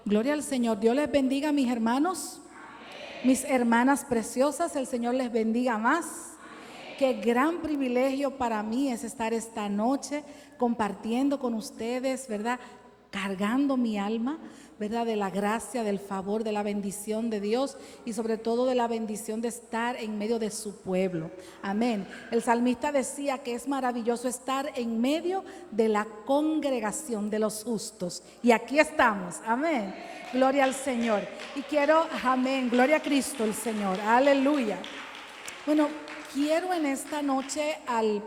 Gloria al Señor. Dios les bendiga, mis hermanos, mis hermanas preciosas. El Señor les bendiga más. Qué gran privilegio para mí es estar esta noche compartiendo con ustedes, ¿verdad? Cargando mi alma, ¿verdad? De la gracia, del favor, de la bendición de Dios y sobre todo de la bendición de estar en medio de su pueblo. Amén. El salmista decía que es maravilloso estar en medio de la congregación de los justos. Y aquí estamos. Amén. Gloria al Señor. Y quiero, amén, gloria a Cristo el Señor. Aleluya. Bueno, quiero en esta noche al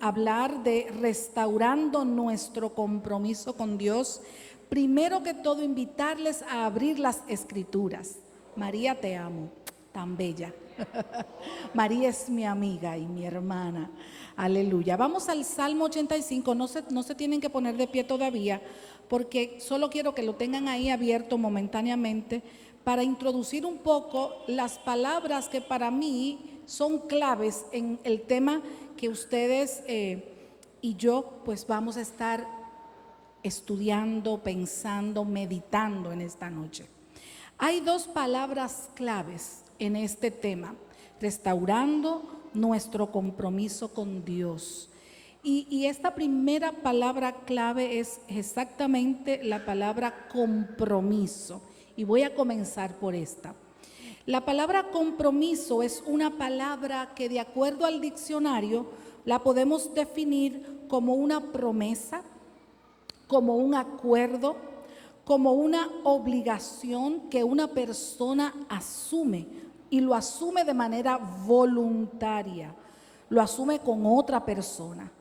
hablar de restaurando nuestro compromiso con Dios, primero que todo invitarles a abrir las Escrituras. María, te amo, tan bella. María es mi amiga y mi hermana. Aleluya. Vamos al Salmo 85, no se tienen que poner de pie todavía, porque solo quiero que lo tengan ahí abierto momentáneamente para introducir un poco las palabras que para mí son claves en el tema que ustedes y yo pues vamos a estar estudiando, pensando, meditando en esta noche. Hay dos palabras claves en este tema: restaurando nuestro compromiso con Dios. Y esta primera palabra clave es exactamente la palabra compromiso. Y voy a comenzar por esta. La palabra compromiso es una palabra que, de acuerdo al diccionario, la podemos definir como una promesa, como un acuerdo, como una obligación que una persona asume, y lo asume de manera voluntaria, lo asume con otra persona.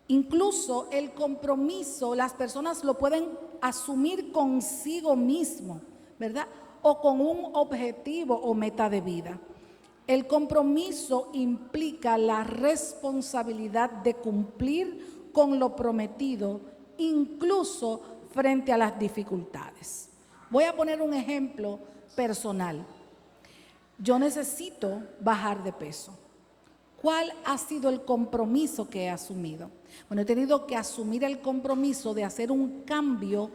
Incluso el compromiso las personas lo pueden asumir consigo mismo, ¿verdad? O con un objetivo o meta de vida. El compromiso implica la responsabilidad de cumplir con lo prometido, incluso frente a las dificultades. Voy a poner un ejemplo personal. Yo necesito bajar de peso. ¿Cuál ha sido el compromiso que he asumido? Bueno, he tenido que asumir el compromiso de hacer un cambio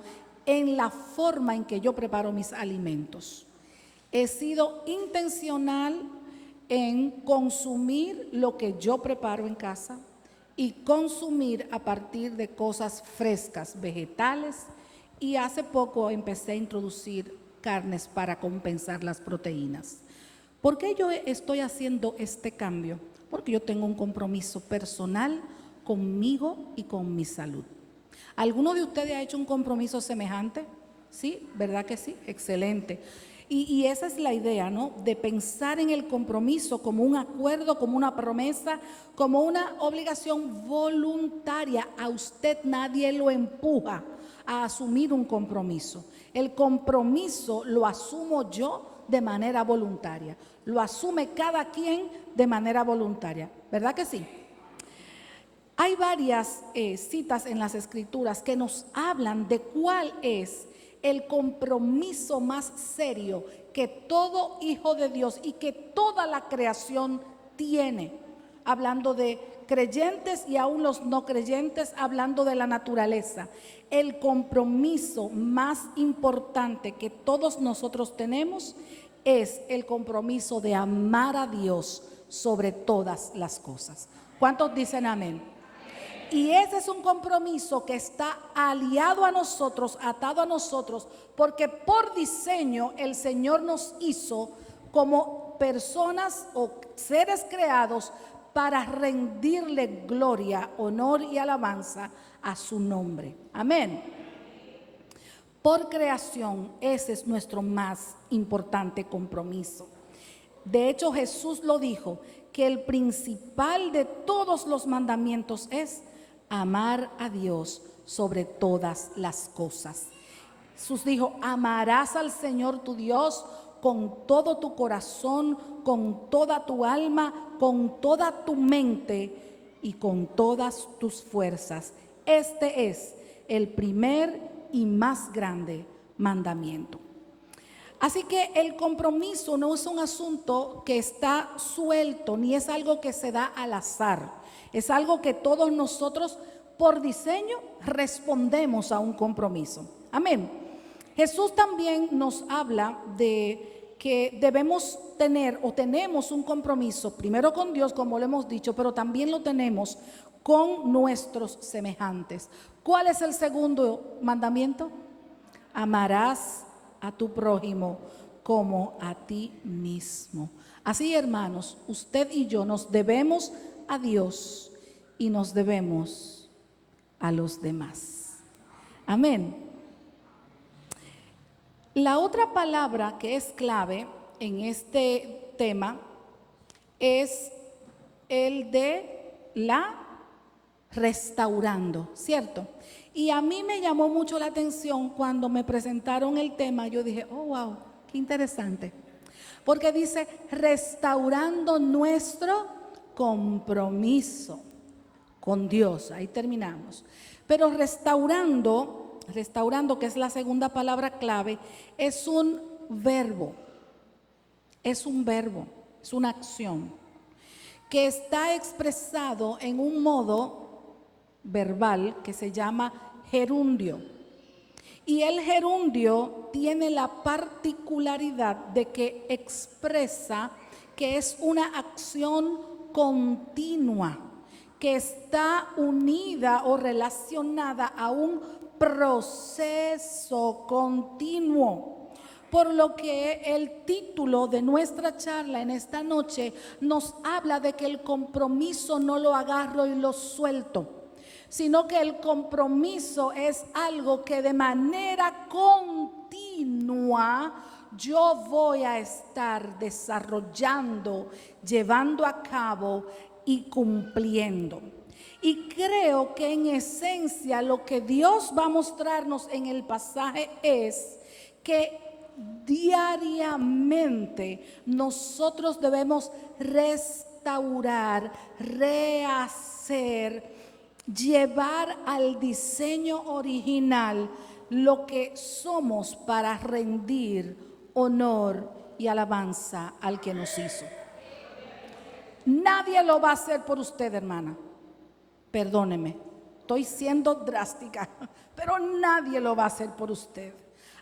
en la forma en que yo preparo mis alimentos. He sido intencional en consumir lo que yo preparo en casa y consumir a partir de cosas frescas, vegetales, y hace poco empecé a introducir carnes para compensar las proteínas. ¿Por qué yo estoy haciendo este cambio? Porque yo tengo un compromiso personal conmigo y con mi salud. ¿Alguno de ustedes ha hecho un compromiso semejante? Sí, ¿verdad que sí? Excelente. Y esa es la idea, ¿no? De pensar en el compromiso como un acuerdo, como una promesa, como una obligación voluntaria. A usted nadie lo empuja a asumir un compromiso. El compromiso lo asumo yo de manera voluntaria. Lo asume cada quien de manera voluntaria. ¿Verdad que sí? Hay varias citas en las Escrituras que nos hablan de cuál es el compromiso más serio que todo hijo de Dios y que toda la creación tiene. Hablando de creyentes y aún los no creyentes, hablando de la naturaleza. El compromiso más importante que todos nosotros tenemos es el compromiso de amar a Dios sobre todas las cosas. ¿Cuántos dicen amén? Y ese es un compromiso que está aliado a nosotros, atado a nosotros, porque por diseño el Señor nos hizo como personas o seres creados para rendirle gloria, honor y alabanza a su nombre. Amén. Por creación, ese es nuestro más importante compromiso. De hecho, Jesús lo dijo, que el principal de todos los mandamientos es amar a Dios sobre todas las cosas. Jesús dijo: amarás al Señor tu Dios con todo tu corazón, con toda tu alma, con toda tu mente y con todas tus fuerzas. Este es el primer y más grande mandamiento. Así que el compromiso no es un asunto que está suelto, ni es algo que se da al azar. Es algo que todos nosotros por diseño respondemos a un compromiso. Amén. Jesús también nos habla de que debemos tener o tenemos un compromiso, primero con Dios, como lo hemos dicho, pero también lo tenemos con nuestros semejantes. ¿Cuál es el segundo mandamiento? Amarás a tu prójimo como a ti mismo. Así, hermanos, usted y yo nos debemos a Dios y nos debemos a los demás. Amén. La otra palabra que es clave en este tema es el de la restaurando, ¿cierto? Y a mí me llamó mucho la atención cuando me presentaron el tema. Yo dije, oh, wow, qué interesante. Porque dice, restaurando nuestro compromiso con Dios. Ahí terminamos. Pero restaurando, que es la segunda palabra clave, es un verbo. Es un verbo, es una acción que está expresado en un modo verbal que se llama gerundio. Y el gerundio tiene la particularidad de que expresa que es una acción continua, que está unida o relacionada a un proceso continuo. Por lo que el título de nuestra charla en esta noche nos habla de que el compromiso no lo agarro y lo suelto, sino que el compromiso es algo que de manera continua yo voy a estar desarrollando, llevando a cabo y cumpliendo. Y creo que en esencia lo que Dios va a mostrarnos en el pasaje es que diariamente nosotros debemos restaurar, rehacer, llevar al diseño original lo que somos para rendir honor y alabanza al que nos hizo. Nadie lo va a hacer por usted, hermana. Perdóneme, estoy siendo drástica, pero nadie lo va a hacer por usted.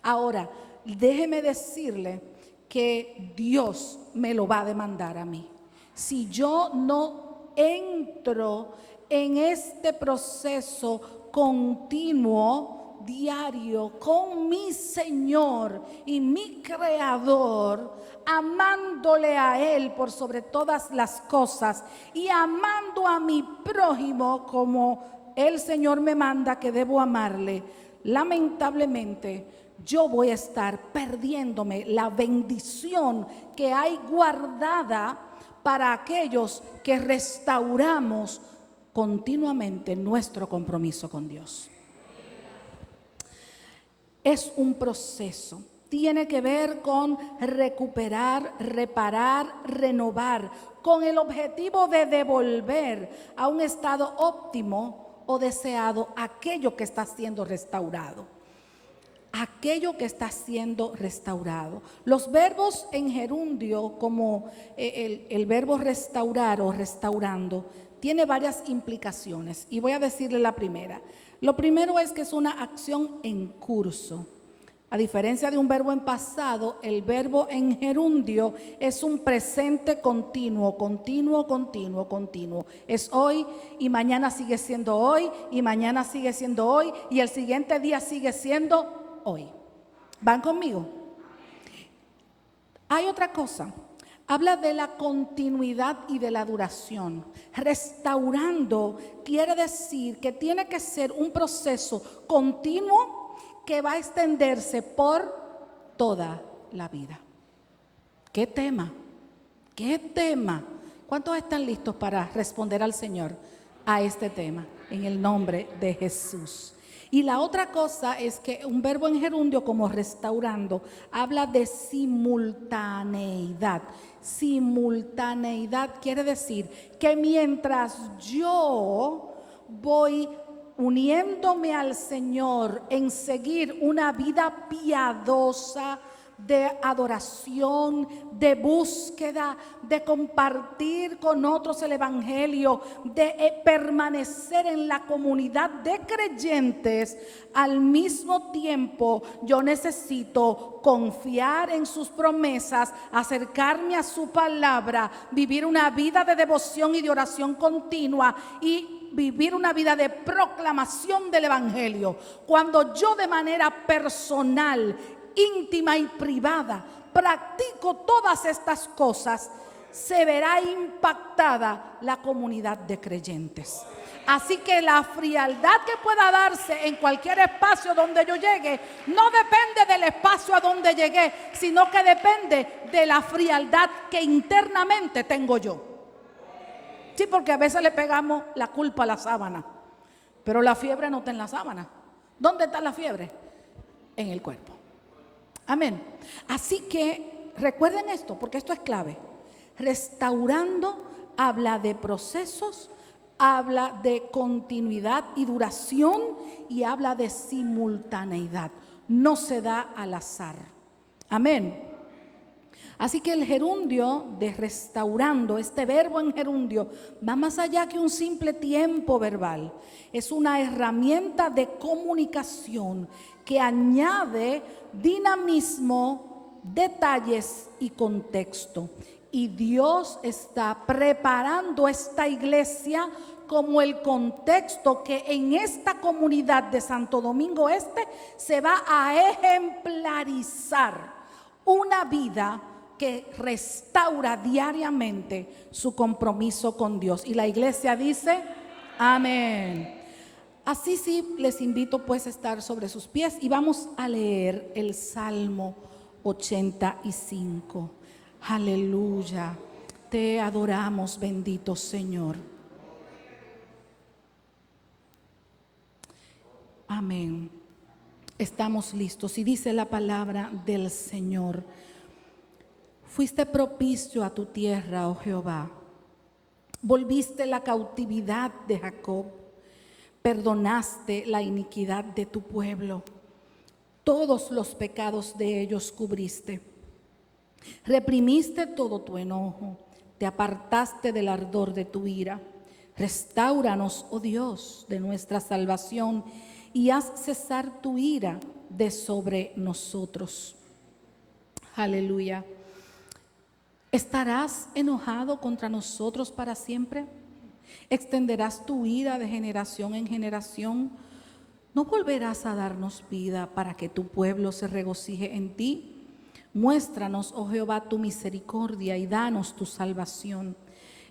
Ahora, déjeme decirle que Dios me lo va a demandar a mí. Si yo no entro en este proceso continuo, diario, con mi Señor y mi Creador, amándole a Él por sobre todas las cosas y amando a mi prójimo como el Señor me manda que debo amarle, lamentablemente yo voy a estar perdiéndome la bendición que hay guardada para aquellos que restauramos continuamente nuestro compromiso con Dios. Es un proceso, tiene que ver con recuperar, reparar, renovar, con el objetivo de devolver a un estado óptimo o deseado aquello que está siendo restaurado. Aquello que está siendo restaurado. Los verbos en gerundio, como el verbo restaurar o restaurando, tiene varias implicaciones y voy a decirle la primera. Lo primero es que es una acción en curso. A diferencia de un verbo en pasado, el verbo en gerundio es un presente continuo, continuo, continuo, continuo. Es hoy y mañana sigue siendo hoy y mañana sigue siendo hoy y el siguiente día sigue siendo hoy. ¿Van conmigo? Hay otra cosa. Habla de la continuidad y de la duración. Restaurando quiere decir que tiene que ser un proceso continuo que va a extenderse por toda la vida. ¿Qué tema? ¿Qué tema? ¿Cuántos están listos para responder al Señor a este tema? En el nombre de Jesús. Y la otra cosa es que un verbo en gerundio como restaurando habla de simultaneidad. Simultaneidad quiere decir que mientras yo voy uniéndome al Señor en seguir una vida piadosa, de adoración, de búsqueda, de compartir con otros el evangelio, de permanecer en la comunidad de creyentes. Al mismo tiempo, yo necesito confiar en sus promesas, acercarme a su palabra, vivir una vida de devoción y de oración continua y vivir una vida de proclamación del evangelio. Cuando yo de manera personal, íntima y privada practico todas estas cosas, se verá impactada la comunidad de creyentes. Así que la frialdad que pueda darse en cualquier espacio donde yo llegue no depende del espacio a donde llegué, sino que depende de la frialdad que internamente tengo yo. Sí, porque a veces le pegamos la culpa a la sábana, pero la fiebre no está en la sábana. ¿Dónde está la fiebre? En el cuerpo. Amén. Así que recuerden esto, porque esto es clave. Restaurando habla de procesos, habla de continuidad y duración y habla de simultaneidad. No se da al azar. Amén. Así que el gerundio de restaurando, este verbo en gerundio, va más allá que un simple tiempo verbal. Es una herramienta de comunicación que añade dinamismo, detalles y contexto. Y Dios está preparando esta iglesia como el contexto que en esta comunidad de Santo Domingo Este se va a ejemplarizar una vida que restaura diariamente su compromiso con Dios. Y la iglesia dice, amén. Así sí, les invito pues a estar sobre sus pies y vamos a leer el Salmo 85. Aleluya, te adoramos, bendito Señor. Amén. Estamos listos y dice la palabra del Señor. Fuiste propicio a tu tierra, oh Jehová. Volviste la cautividad de Jacob. Perdonaste la iniquidad de tu pueblo. Todos los pecados de ellos cubriste. Reprimiste todo tu enojo. Te apartaste del ardor de tu ira. Restáuranos, oh Dios, de nuestra salvación y haz cesar tu ira de sobre nosotros. Aleluya. ¿Estarás enojado contra nosotros para siempre? ¿Extenderás tu ira de generación en generación? ¿No volverás a darnos vida para que tu pueblo se regocije en ti? Muéstranos, oh Jehová, tu misericordia y danos tu salvación.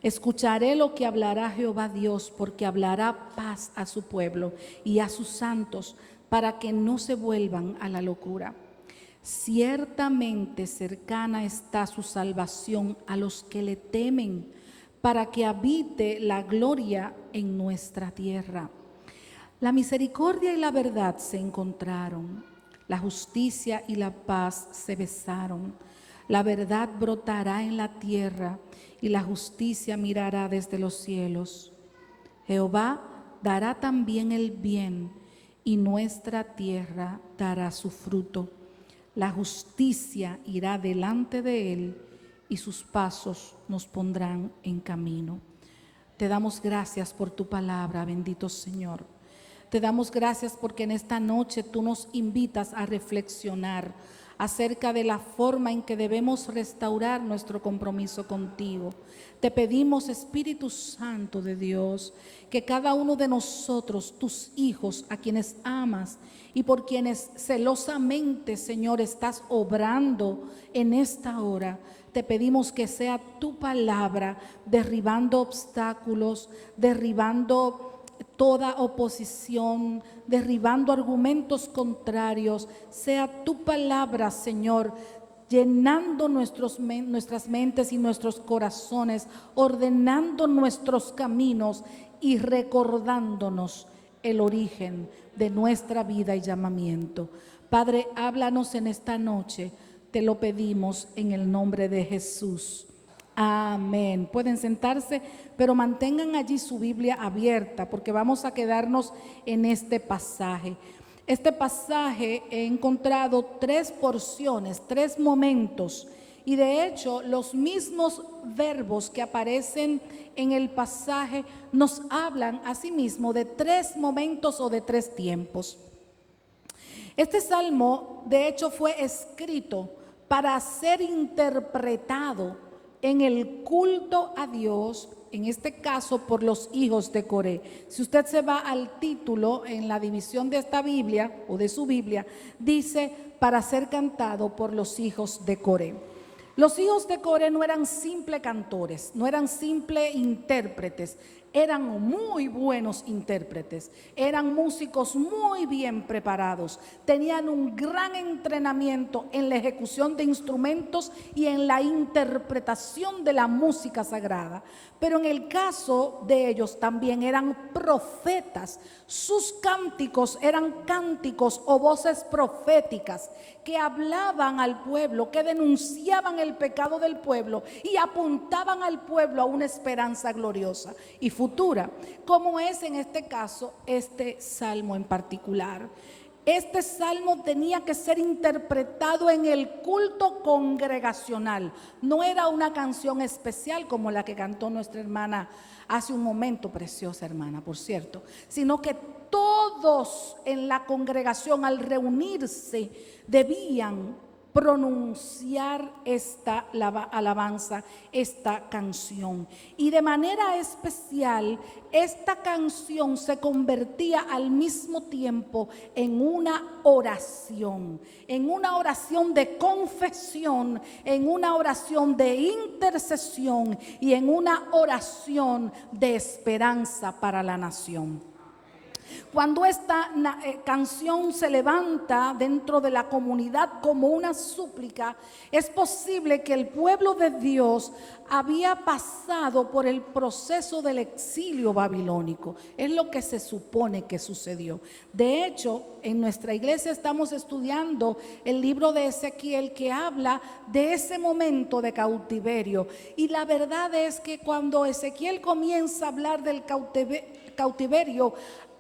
Escucharé lo que hablará Jehová Dios, porque hablará paz a su pueblo y a sus santos, para que no se vuelvan a la locura. Ciertamente cercana está su salvación a los que le temen, para que habite la gloria en nuestra tierra. La misericordia y la verdad se encontraron, la justicia y la paz se besaron. La verdad brotará en la tierra y la justicia mirará desde los cielos. Jehová dará también el bien y nuestra tierra dará su fruto. La justicia irá delante de él y sus pasos nos pondrán en camino. Te damos gracias por tu palabra, bendito Señor. Te damos gracias porque en esta noche tú nos invitas a reflexionar acerca de la forma en que debemos restaurar nuestro compromiso contigo. Te pedimos, Espíritu Santo de Dios, que cada uno de nosotros, tus hijos, a quienes amas y por quienes celosamente, Señor, estás obrando en esta hora, te pedimos que sea tu palabra derribando obstáculos, derribando toda oposición, derribando argumentos contrarios. Sea tu palabra, Señor, llenando nuestras mentes y nuestros corazones, ordenando nuestros caminos y recordándonos el origen de nuestra vida y llamamiento. Padre, háblanos en esta noche, te lo pedimos en el nombre de Jesús. Amén. Pueden sentarse, pero mantengan allí su Biblia abierta porque vamos a quedarnos en este pasaje. Este pasaje he encontrado 3 porciones, 3 momentos, y de hecho los mismos verbos que aparecen en el pasaje nos hablan asimismo de 3 momentos o de 3 tiempos. Este salmo de hecho fue escrito para ser interpretado en el culto a Dios, en este caso por los hijos de Coré. Si usted se va al título en la división de esta Biblia o de su Biblia, dice para ser cantado por los hijos de Coré. Los hijos de Coré no eran simples cantores, no eran simples intérpretes, eran muy buenos intérpretes, eran músicos muy bien preparados, tenían un gran entrenamiento en la ejecución de instrumentos y en la interpretación de la música sagrada. Pero en el caso de ellos también eran profetas. Sus cánticos eran cánticos o voces proféticas que hablaban al pueblo, que denunciaban el pecado del pueblo y apuntaban al pueblo a una esperanza gloriosa y futura, como es en este caso este salmo en particular. Este salmo tenía que ser interpretado en el culto congregacional. No era una canción especial como la que cantó nuestra hermana hace un momento, preciosa hermana, por cierto, sino que todos en la congregación al reunirse debían pronunciar esta alabanza, esta canción. Y de manera especial, esta canción se convertía al mismo tiempo en una oración de confesión, en una oración de intercesión y en una oración de esperanza para la nación. Cuando esta canción se levanta dentro de la comunidad como una súplica, es posible que el pueblo de Dios había pasado por el proceso del exilio babilónico. Es lo que se supone que sucedió. De hecho, en nuestra iglesia estamos estudiando el libro de Ezequiel que habla de ese momento de cautiverio. Y la verdad es que cuando Ezequiel comienza a hablar del cautiverio,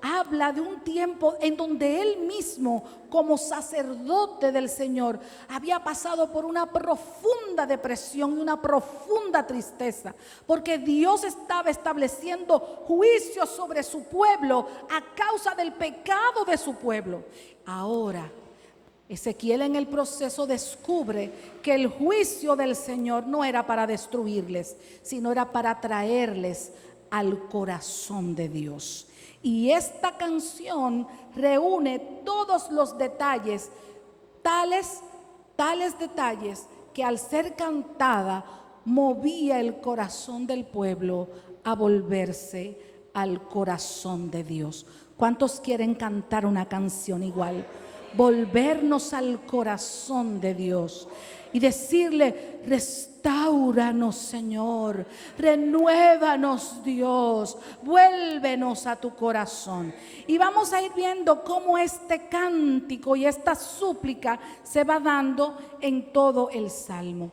habla de un tiempo en donde él mismo, como sacerdote del Señor, había pasado por una profunda depresión y una profunda tristeza, porque Dios estaba estableciendo juicio sobre su pueblo a causa del pecado de su pueblo. Ahora, Ezequiel en el proceso descubre que el juicio del Señor no era para destruirles, sino era para traerles al corazón de Dios. Y esta canción reúne todos los detalles, tales detalles que al ser cantada movía el corazón del pueblo a volverse al corazón de Dios. ¿Cuántos quieren cantar una canción igual? Volvernos al corazón de Dios y decirle: restáuranos, Señor, renuévanos, Dios, vuélvenos a tu corazón. Y vamos a ir viendo cómo este cántico y esta súplica se va dando en todo el salmo.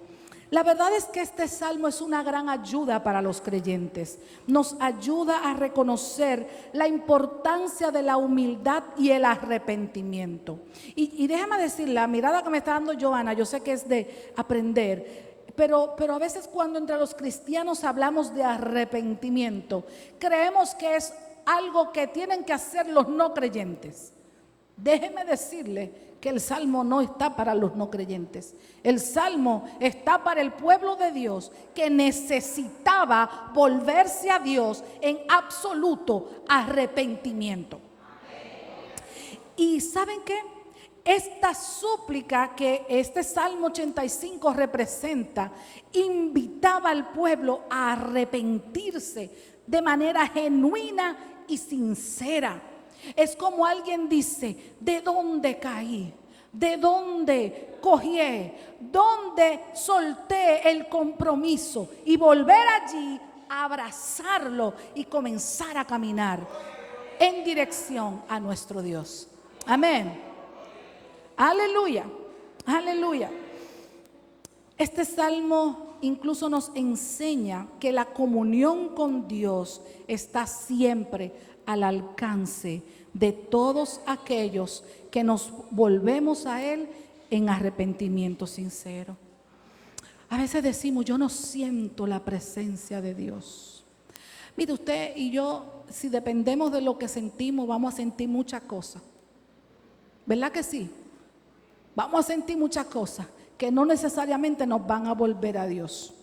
La verdad es que este salmo es una gran ayuda para los creyentes. Nos ayuda a reconocer la importancia de la humildad y el arrepentimiento. Y déjame decir, la mirada que me está dando Joana, yo sé que es de aprender, pero a veces cuando entre los cristianos hablamos de arrepentimiento, creemos que es algo que tienen que hacer los no creyentes. Déjeme decirle que el salmo no está para los no creyentes. El salmo está para el pueblo de Dios que necesitaba volverse a Dios en absoluto arrepentimiento. Y ¿saben qué? Esta súplica que este Salmo 85 representa, invitaba al pueblo a arrepentirse de manera genuina y sincera. Es como alguien dice: ¿de dónde caí? ¿De dónde cogié? ¿Dónde solté el compromiso? Y volver allí a abrazarlo y comenzar a caminar en dirección a nuestro Dios. Amén. Aleluya, aleluya. Este salmo incluso nos enseña que la comunión con Dios está siempre al alcance de todos aquellos que nos volvemos a Él en arrepentimiento sincero. A veces decimos, yo no siento la presencia de Dios. Mire, usted y yo, si dependemos de lo que sentimos, vamos a sentir muchas cosas. ¿Verdad que sí? Vamos a sentir muchas cosas que no necesariamente nos van a volver a Dios.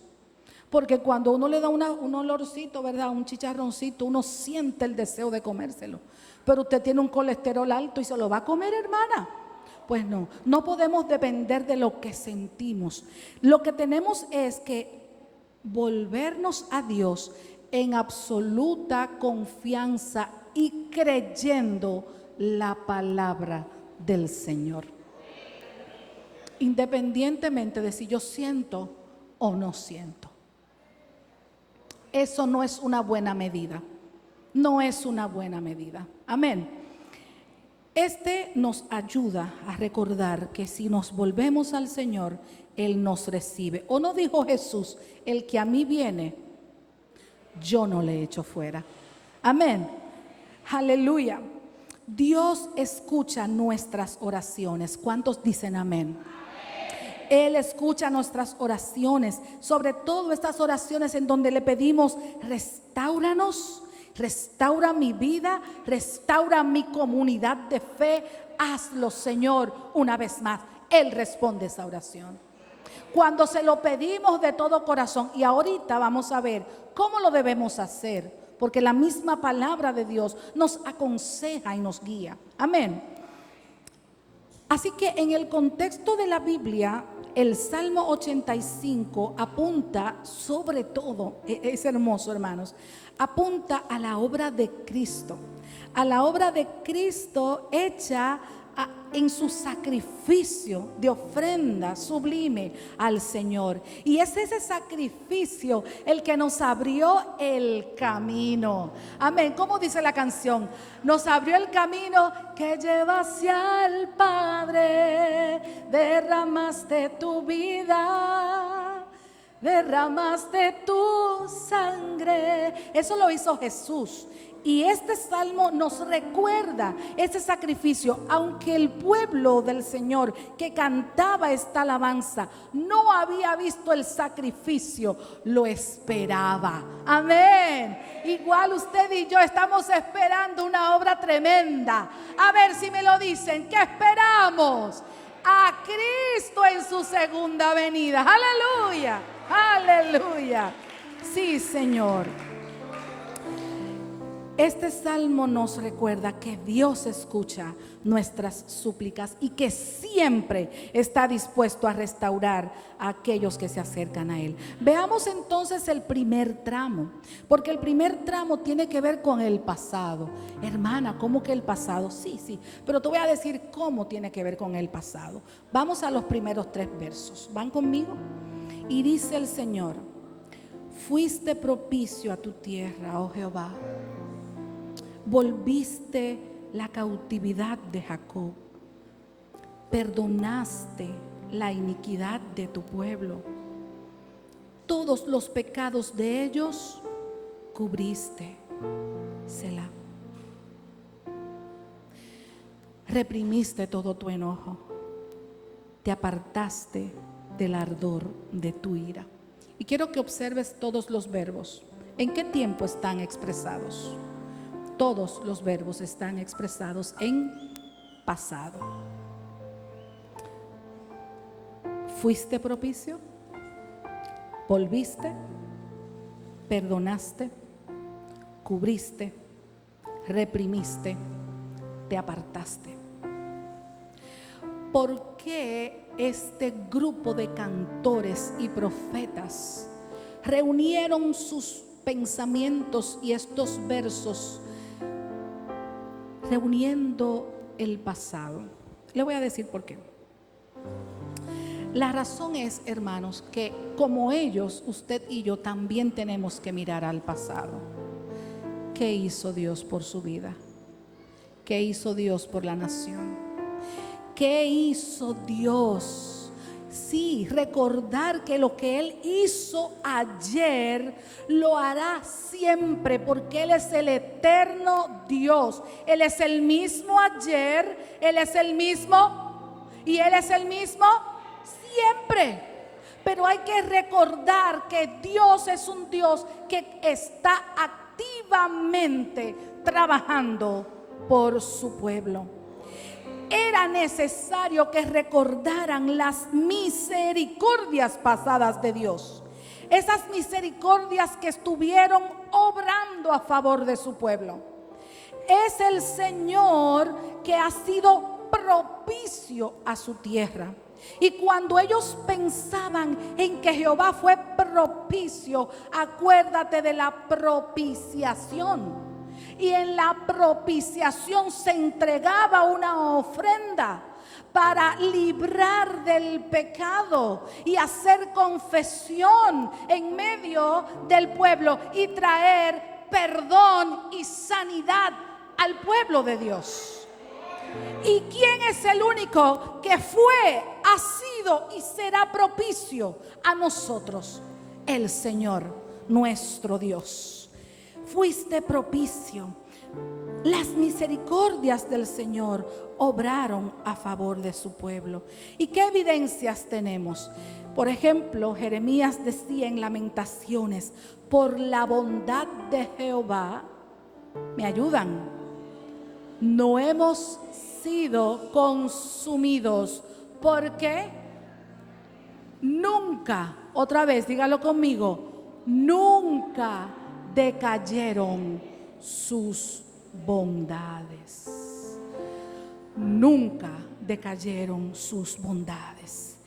Porque cuando uno le da un olorcito, ¿verdad? Un chicharroncito, uno siente el deseo de comérselo. Pero usted tiene un colesterol alto y se lo va a comer, hermana. Pues no, no podemos depender de lo que sentimos. Lo que tenemos es que volvernos a Dios en absoluta confianza y creyendo la palabra del Señor. Independientemente de si yo siento o no siento. Eso no es una buena medida. No es una buena medida. Amén. Este nos ayuda a recordar que si nos volvemos al Señor, Él nos recibe. ¿O no dijo Jesús, el que a mí viene, yo no le echo fuera? Amén. Aleluya. Dios escucha nuestras oraciones. ¿Cuántos dicen amén? Él escucha nuestras oraciones, sobre todo estas oraciones en donde le pedimos, restáuranos, restaura mi vida, restaura mi comunidad de fe, hazlo, Señor, una vez más. Él responde esa oración. Cuando se lo pedimos de todo corazón, y ahorita vamos a ver cómo lo debemos hacer, porque la misma palabra de Dios nos aconseja y nos guía. Amén. Así que en el contexto de la Biblia, el Salmo 85 apunta sobre todo, es hermoso, hermanos, apunta a la obra de Cristo, a la obra de Cristo hecha en su sacrificio de ofrenda sublime al Señor. Y es ese sacrificio el que nos abrió el camino. Amén. ¿Cómo dice la canción? Nos abrió el camino que lleva hacia el Padre. Derramaste tu vida, derramaste tu sangre. Eso lo hizo Jesús. Y este salmo nos recuerda ese sacrificio, aunque el pueblo del Señor que cantaba esta alabanza no había visto el sacrificio, lo esperaba. Amén. Igual usted y yo estamos esperando una obra tremenda. A ver si me lo dicen. ¿Qué esperamos? A Cristo en su segunda venida. Aleluya, aleluya. Sí, Señor. Este salmo nos recuerda que Dios escucha nuestras súplicas y que siempre está dispuesto a restaurar a aquellos que se acercan a Él. Veamos entonces el primer tramo, porque el primer tramo tiene que ver con el pasado. Hermana, ¿cómo que el pasado? Sí, pero te voy a decir cómo tiene que ver con el pasado. Vamos a los primeros 3 versos. ¿Van conmigo? Y dice el Señor: fuiste propicio a tu tierra, oh Jehová. Volviste la cautividad de Jacob, perdonaste la iniquidad de tu pueblo, todos los pecados de ellos cubriste. Selah. Reprimiste todo tu enojo, te apartaste del ardor de tu ira. Y quiero que observes todos los verbos. ¿En qué tiempo están expresados? Todos los verbos están expresados en pasado. Fuiste propicio, volviste, perdonaste, cubriste, reprimiste, te apartaste. ¿Por qué este grupo de cantores y profetas reunieron sus pensamientos y estos versos reuniendo el pasado? Le voy a decir por qué. La razón es, hermanos, que como ellos, usted y yo también tenemos que mirar al pasado. ¿Qué hizo Dios por su vida? ¿Qué hizo Dios por la nación? ¿Qué hizo Dios Sí, recordar que lo que Él hizo ayer lo hará siempre, porque Él es el eterno Dios. Él es el mismo ayer, Él es el mismo y Él es el mismo siempre. Pero hay que recordar que Dios es un Dios que está activamente trabajando por su pueblo. Era necesario que recordaran las misericordias pasadas de Dios. Esas misericordias que estuvieron obrando a favor de su pueblo. Es el Señor que ha sido propicio a su tierra. Y cuando ellos pensaban en que Jehová fue propicio, acuérdate de la propiciación. Y en la propiciación se entregaba una ofrenda para librar del pecado y hacer confesión en medio del pueblo y traer perdón y sanidad al pueblo de Dios. ¿Y quién es el único que fue, ha sido y será propicio a nosotros? El Señor, nuestro Dios. Fuiste propicio. Las misericordias del Señor obraron a favor de su pueblo. ¿Y qué evidencias tenemos? Por ejemplo, Jeremías decía en Lamentaciones: por la bondad de Jehová, ¿me ayudan? No hemos sido consumidos, porque nunca, otra vez, dígalo conmigo, nunca decayeron sus bondades. Nunca decayeron sus bondades.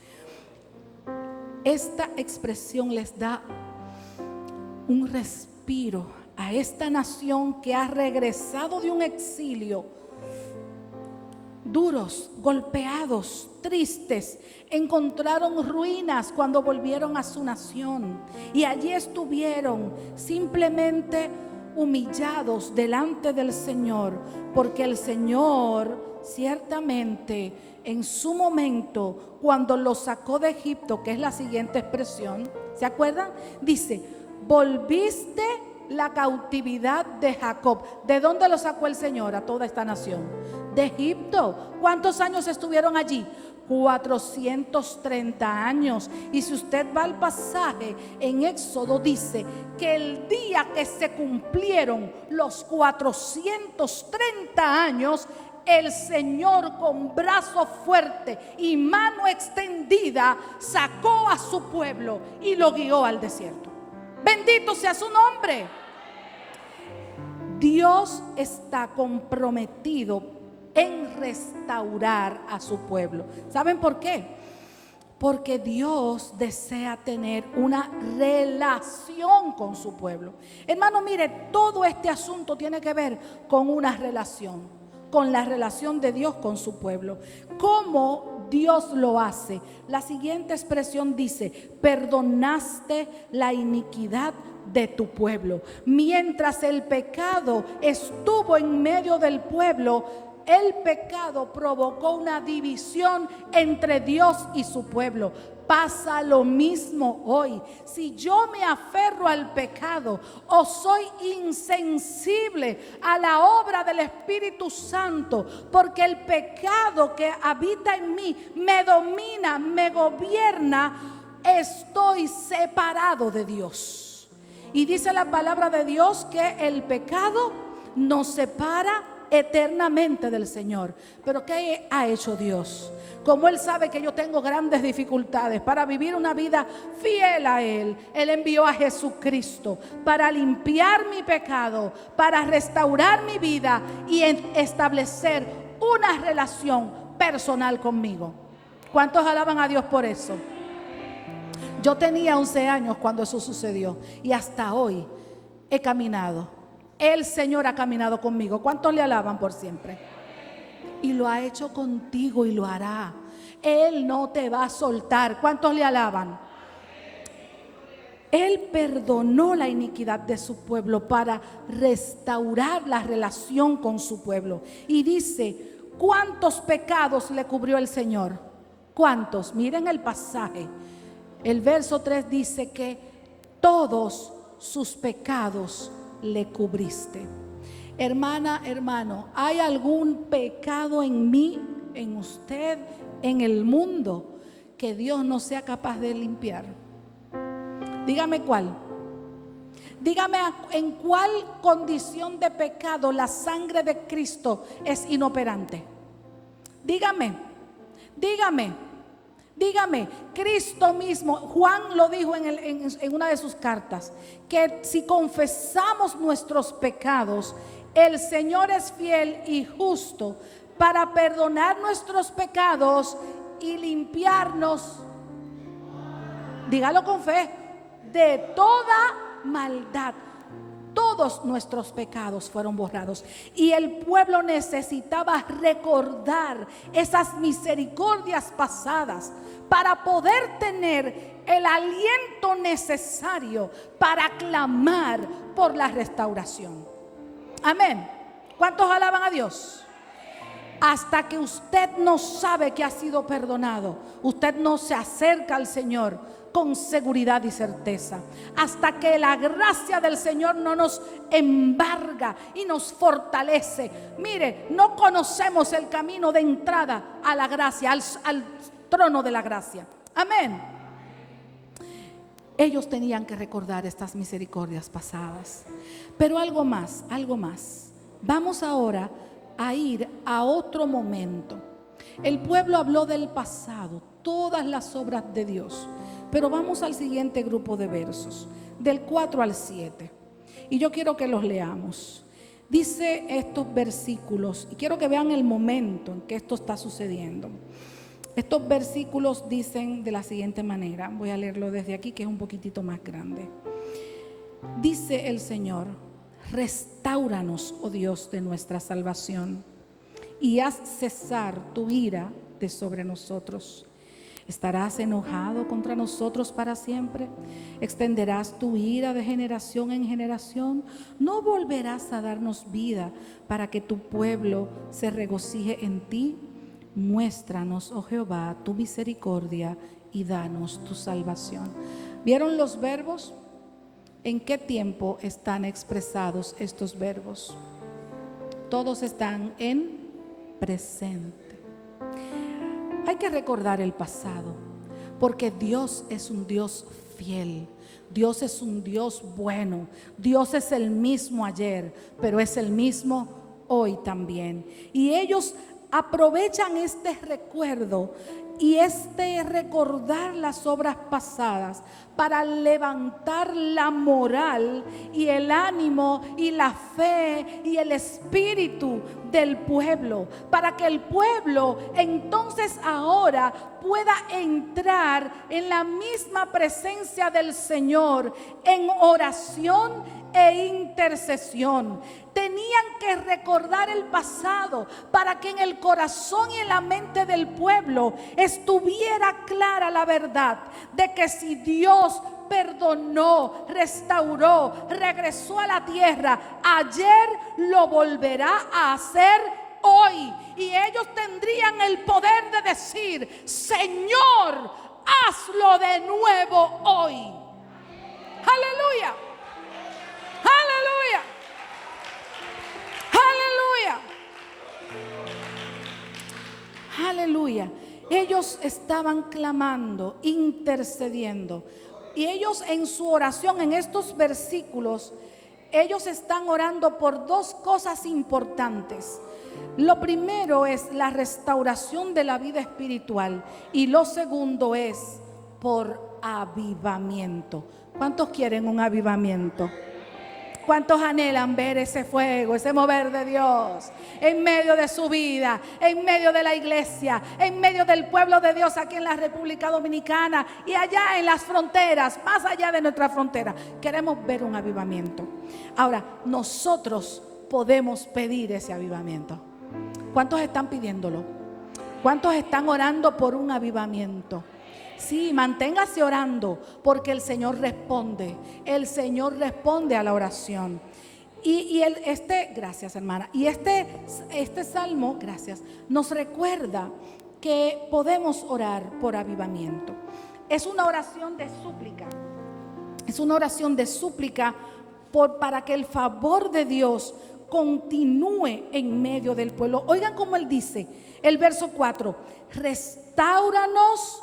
Esta expresión les da un respiro a esta nación que ha regresado de un exilio, duros, golpeados, tristes. Encontraron ruinas cuando volvieron a su nación, y allí estuvieron simplemente humillados delante del Señor, porque el Señor ciertamente en su momento, cuando los sacó de Egipto, que es la siguiente expresión, ¿se acuerdan? Dice: volviste la cautividad de Jacob. ¿De dónde lo sacó el Señor a toda esta nación? De Egipto. ¿Cuántos años estuvieron allí? 430 años. Y si usted va al pasaje en Éxodo, dice que el día que se cumplieron los 430 años, el Señor con brazo fuerte y mano extendida sacó a su pueblo y lo guió al desierto. Bendito sea su nombre. Dios está comprometido en restaurar a su pueblo. ¿Saben por qué? Porque Dios desea tener una relación con su pueblo. Hermano, mire, todo este asunto tiene que ver con una relación, con la relación de Dios con su pueblo. ¿Cómo Dios lo hace? La siguiente expresión dice: perdonaste la iniquidad de tu pueblo. Mientras el pecado estuvo en medio del pueblo, el pecado provocó una división entre Dios y su pueblo. Pasa lo mismo hoy. Si yo me aferro al pecado o soy insensible a la obra del Espíritu Santo, porque el pecado que habita en mí me domina, me gobierna, estoy separado de Dios. Y dice la palabra de Dios que el pecado nos separa eternamente del Señor. Pero ¿qué ha hecho Dios? Como Él sabe que yo tengo grandes dificultades para vivir una vida fiel a Él, Él envió a Jesucristo para limpiar mi pecado, para restaurar mi vida y establecer una relación personal conmigo. ¿Cuántos alaban a Dios por eso? Yo tenía 11 años cuando eso sucedió y hasta hoy he caminado. El Señor ha caminado conmigo. ¿Cuántos le alaban por siempre? Y lo ha hecho contigo y lo hará. Él no te va a soltar. ¿Cuántos le alaban? Él perdonó la iniquidad de su pueblo para restaurar la relación con su pueblo. Y dice: ¿cuántos pecados le cubrió el Señor? ¿Cuántos? Miren el pasaje. El verso 3 dice que todos sus pecados le cubriste. Hermana, hermano, ¿hay algún pecado en mí, en usted, en el mundo que Dios no sea capaz de limpiar? Dígame cuál. Dígame en cuál condición de pecado la sangre de Cristo es inoperante. Dígame. Cristo mismo, Juan lo dijo en una de sus cartas, que si confesamos nuestros pecados, el Señor es fiel y justo para perdonar nuestros pecados y limpiarnos, dígalo con fe, de toda maldad. Todos nuestros pecados fueron borrados y el pueblo necesitaba recordar esas misericordias pasadas para poder tener el aliento necesario para clamar por la restauración. Amén. ¿Cuántos alaban a Dios? Hasta que usted no sabe que ha sido perdonado, usted no se acerca al Señor con seguridad y certeza. Hasta que la gracia del Señor no nos embarga y nos fortalece. Mire, no conocemos el camino de entrada a la gracia, al trono de la gracia. Amén. Ellos tenían que recordar estas misericordias pasadas. Pero algo más. Vamos ahora a ir a otro momento. El pueblo habló del pasado, todas las obras de Dios. Pero vamos al siguiente grupo de versos, del 4 al 7. Y yo quiero que los leamos. Dice estos versículos, y quiero que vean el momento en que esto está sucediendo. Estos versículos dicen de la siguiente manera. Voy a leerlo desde aquí, que es un poquitito más grande. Dice el Señor: restáuranos, oh Dios de nuestra salvación, y haz cesar tu ira de sobre nosotros. ¿Estarás enojado contra nosotros para siempre? ¿Extenderás tu ira de generación en generación? ¿No volverás a darnos vida para que tu pueblo se regocije en ti? Muéstranos, oh Jehová, tu misericordia y danos tu salvación. ¿Vieron los verbos? ¿En qué tiempo están expresados estos verbos? Todos están en presente. Hay que recordar el pasado, porque Dios es un Dios fiel. Dios es un Dios bueno. Dios es el mismo ayer, pero es el mismo hoy también. Y ellos aprovechan este recuerdo y este recordar las obras pasadas para levantar la moral y el ánimo y la fe y el espíritu del pueblo, para que el pueblo entonces ahora pueda entrar en la misma presencia del Señor en oración e intercesión. Tenían que recordar el pasado para que en el corazón y en la mente del pueblo estuviera clara la verdad de que si Dios perdonó, restauró, regresó a la tierra ayer, lo volverá a hacer hoy. Y ellos tendrían el poder de decir: Señor, hazlo de nuevo hoy. Aleluya. Aleluya. Aleluya. Aleluya. Ellos estaban clamando, intercediendo. Y ellos en su oración, en estos versículos, ellos están orando por dos cosas importantes. Lo primero es la restauración de la vida espiritual. Y lo segundo es por avivamiento. ¿Cuántos quieren un avivamiento? ¿Cuántos anhelan ver ese fuego, ese mover de Dios en medio de su vida, en medio de la iglesia, en medio del pueblo de Dios aquí en la República Dominicana y allá en las fronteras, más allá de nuestra frontera? Queremos ver un avivamiento. Ahora, nosotros podemos pedir ese avivamiento. ¿Cuántos están pidiéndolo? ¿Cuántos están orando por un avivamiento? Sí, manténgase orando, porque el Señor responde. El Señor responde a la oración. Gracias, hermana. Y este salmo, gracias, nos recuerda que podemos orar por avivamiento. Es una oración de súplica. Es una oración de súplica para que el favor de Dios continúe en medio del pueblo. Oigan cómo él dice, el verso 4: restáuranos,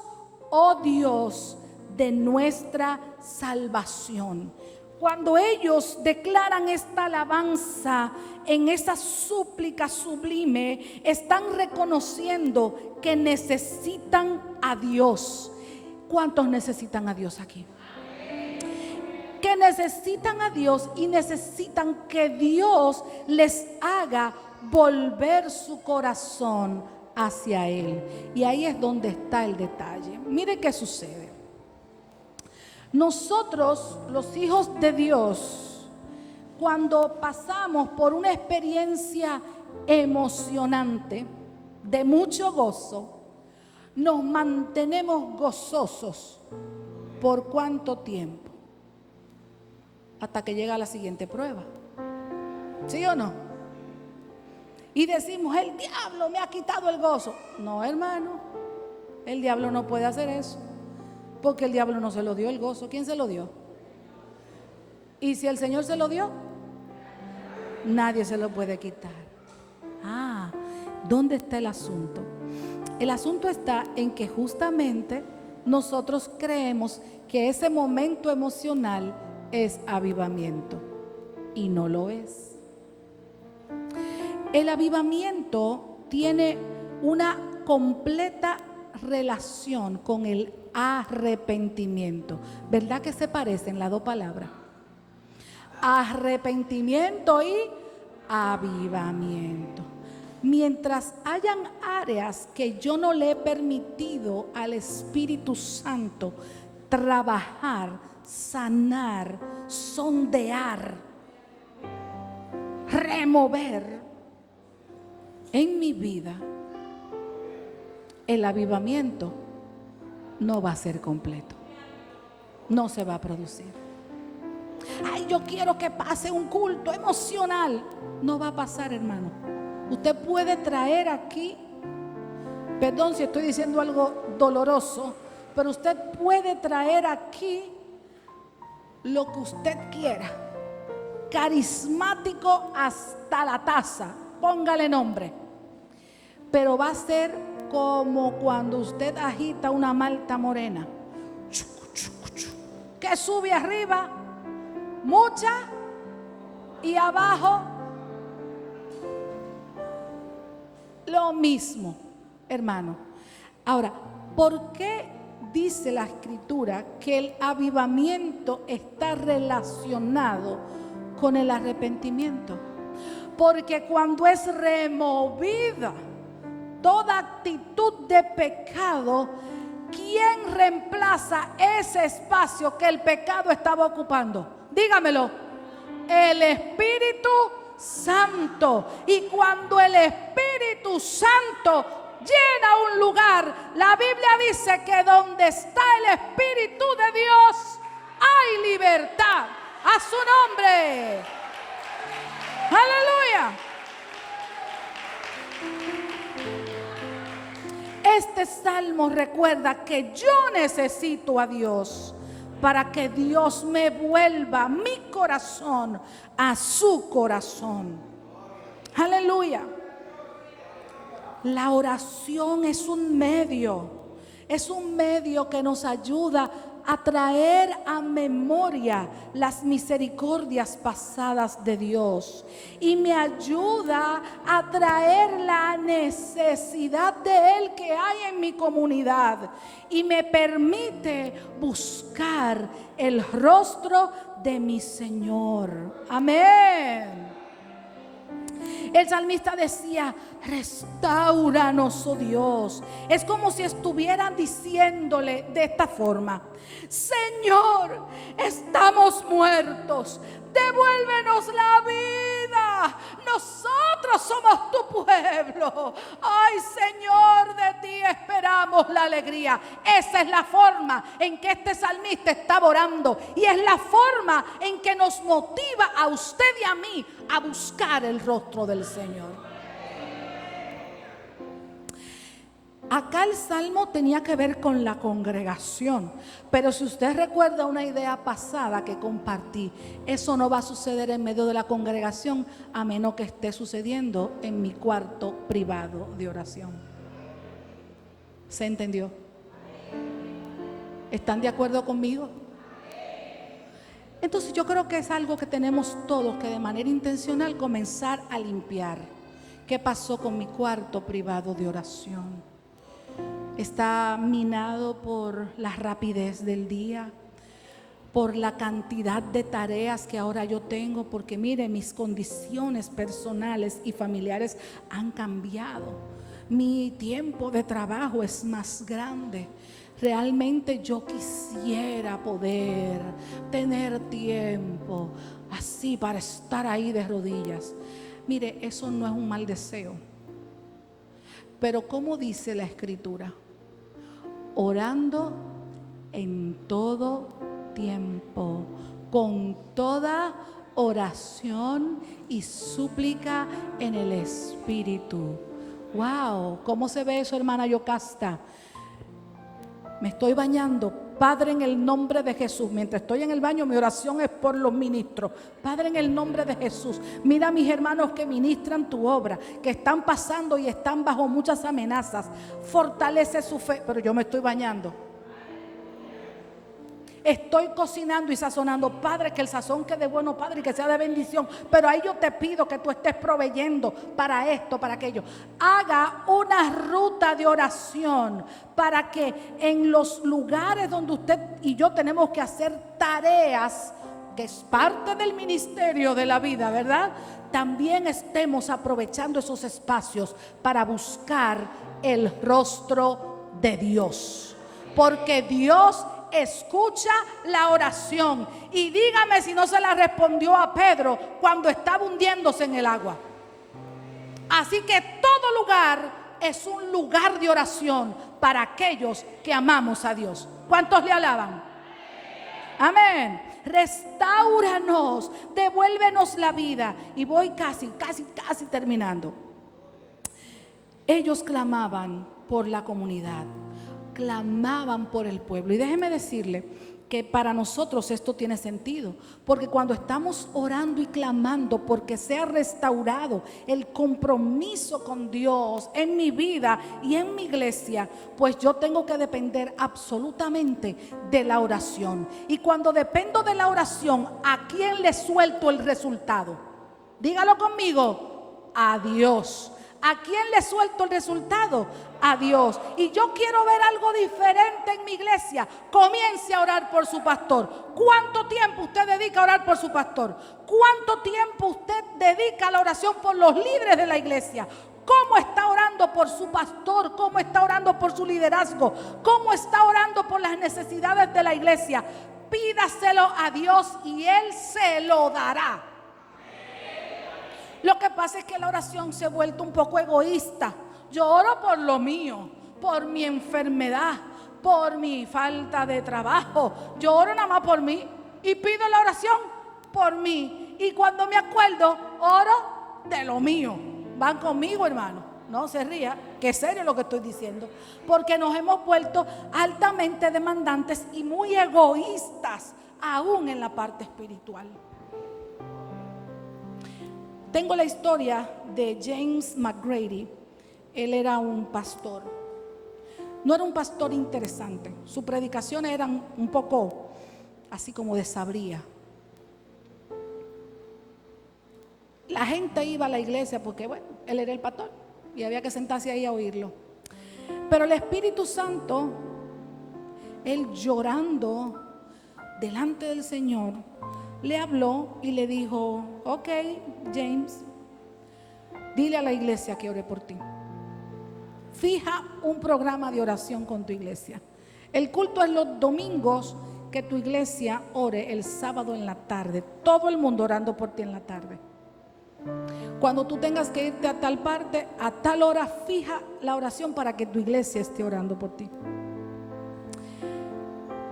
oh Dios, de nuestra salvación. Cuando ellos declaran esta alabanza en esa súplica sublime, están reconociendo que necesitan a Dios. ¿Cuántos necesitan a Dios aquí? Que necesitan a Dios y necesitan que Dios les haga volver su corazón hacia Él. Y ahí es donde está el detalle. Mire qué sucede. Nosotros, los hijos de Dios, cuando pasamos por una experiencia emocionante, de mucho gozo, nos mantenemos gozosos. ¿Por cuánto tiempo? Hasta que llega la siguiente prueba. ¿Sí o no? Y decimos, el diablo me ha quitado el gozo. No, hermano, el diablo no puede hacer eso, porque el diablo no se lo dio el gozo. ¿Quién se lo dio? Y si el Señor se lo dio, nadie se lo puede quitar. ¿Dónde está el asunto? El asunto está en que justamente nosotros creemos que ese momento emocional es avivamiento, y no lo es. El avivamiento tiene una completa relación con el arrepentimiento. ¿Verdad que se parecen las dos palabras? Arrepentimiento y avivamiento. Mientras hayan áreas que yo no le he permitido al Espíritu Santo trabajar, sanar, sondear, remover en mi vida, el avivamiento no va a ser completo, no se va a producir. Ay, yo quiero que pase un culto emocional. No va a pasar, hermano. Usted puede traer aquí, perdón si estoy diciendo algo doloroso, pero usted puede traer aquí lo que usted quiera, carismático hasta la taza, póngale nombre, pero va a ser como cuando usted agita una malta morena, que sube arriba mucha y abajo lo mismo, hermano. Ahora, ¿por qué dice la Escritura que el avivamiento está relacionado con el arrepentimiento? Porque cuando es removida toda actitud de pecado, ¿quién reemplaza ese espacio que el pecado estaba ocupando? Dígamelo. El Espíritu Santo. Y cuando el Espíritu Santo llena un lugar, la Biblia dice que donde está el Espíritu de Dios hay libertad. A su nombre. Aleluya. Este salmo recuerda que yo necesito a Dios para que Dios me vuelva mi corazón a su corazón. Aleluya. La oración es un medio que nos ayuda a traer a memoria las misericordias pasadas de Dios, y me ayuda a traer la necesidad de Él que hay en mi comunidad, y me permite buscar el rostro de mi Señor. Amén. El salmista decía, restáuranos, oh Dios. Es como si estuvieran diciéndole de esta forma: Señor, estamos muertos, devuélvenos la vida. Nosotros somos tu pueblo. Ay, Señor, de ti esperamos la alegría. Esa es la forma en que este salmista está orando, y es la forma en que nos motiva a usted y a mí a buscar el rostro del Señor. Acá el salmo tenía que ver con la congregación, pero si usted recuerda una idea pasada que compartí, eso no va a suceder en medio de la congregación a menos que esté sucediendo en mi cuarto privado de oración. ¿Se entendió? ¿Están de acuerdo conmigo? Entonces yo creo que es algo que tenemos todos que de manera intencional comenzar a limpiar. ¿Qué pasó con mi cuarto privado de oración? Está minado por la rapidez del día, por la cantidad de tareas que ahora yo tengo, porque mire, mis condiciones personales y familiares han cambiado. Mi tiempo de trabajo es más grande. Realmente yo quisiera poder tener tiempo así para estar ahí de rodillas. Mire, eso no es un mal deseo. Pero ¿cómo dice la Escritura? Orando en todo tiempo, con toda oración y súplica en el Espíritu. Wow, ¿cómo se ve eso, hermana Yocasta? Me estoy bañando. Padre, en el nombre de Jesús, mientras estoy en el baño, mi oración es por los ministros. Padre, en el nombre de Jesús, mira a mis hermanos que ministran tu obra, que están pasando y están bajo muchas amenazas. Fortalece su fe. Pero yo me estoy bañando. Estoy cocinando y sazonando. Padre, que el sazón quede bueno, Padre, y que sea de bendición. Pero ahí yo te pido que tú estés proveyendo para esto, para aquello. Haga una ruta de oración para que en los lugares donde usted y yo tenemos que hacer tareas, que es parte del ministerio de la vida, ¿verdad? También estemos aprovechando esos espacios para buscar el rostro de Dios. Porque Dios escucha la oración. Y dígame si no se la respondió a Pedro cuando estaba hundiéndose en el agua. Así que todo lugar es un lugar de oración para aquellos que amamos a Dios. ¿Cuántos le alaban? Amén. Restáuranos, devuélvenos la vida. Y voy casi terminando. Ellos clamaban por la comunidad, clamaban por el pueblo. Y déjeme decirle que para nosotros esto tiene sentido, porque cuando estamos orando y clamando porque sea restaurado el compromiso con Dios en mi vida y en mi iglesia, pues yo tengo que depender absolutamente de la oración. Y cuando dependo de la oración, ¿a quién le suelto el resultado? Dígalo conmigo: a Dios. ¿A quién le suelto el resultado? A Dios. Y yo quiero ver algo diferente en mi iglesia. Comience a orar por su pastor. ¿Cuánto tiempo usted dedica a orar por su pastor? ¿Cuánto tiempo usted dedica a la oración por los líderes de la iglesia? ¿Cómo está orando por su pastor? ¿Cómo está orando por su liderazgo? ¿Cómo está orando por las necesidades de la iglesia? Pídaselo a Dios y Él se lo dará. Lo que pasa es que la oración se ha vuelto un poco egoísta. Yo oro por lo mío, por mi enfermedad, por mi falta de trabajo. Yo oro nada más por mí y pido la oración por mí. Y cuando me acuerdo, oro de lo mío. ¿Van conmigo, hermano? No se ría, que es serio lo que estoy diciendo. Porque nos hemos vuelto altamente demandantes y muy egoístas, aún en la parte espiritual. Tengo la historia de James McGrady. Él era un pastor. No era un pastor interesante. Sus predicaciones eran un poco así como desabría. La gente iba a la iglesia porque, bueno, él era el pastor y había que sentarse ahí a oírlo. Pero el Espíritu Santo, él llorando delante del Señor, le habló y le dijo: ok, James, dile a la iglesia que ore por ti. Fija un programa de oración con tu iglesia. El culto es los domingos, que tu iglesia ore el sábado en la tarde. Todo el mundo orando por ti en la tarde. Cuando tú tengas que irte a tal parte, a tal hora, fija la oración para que tu iglesia esté orando por ti.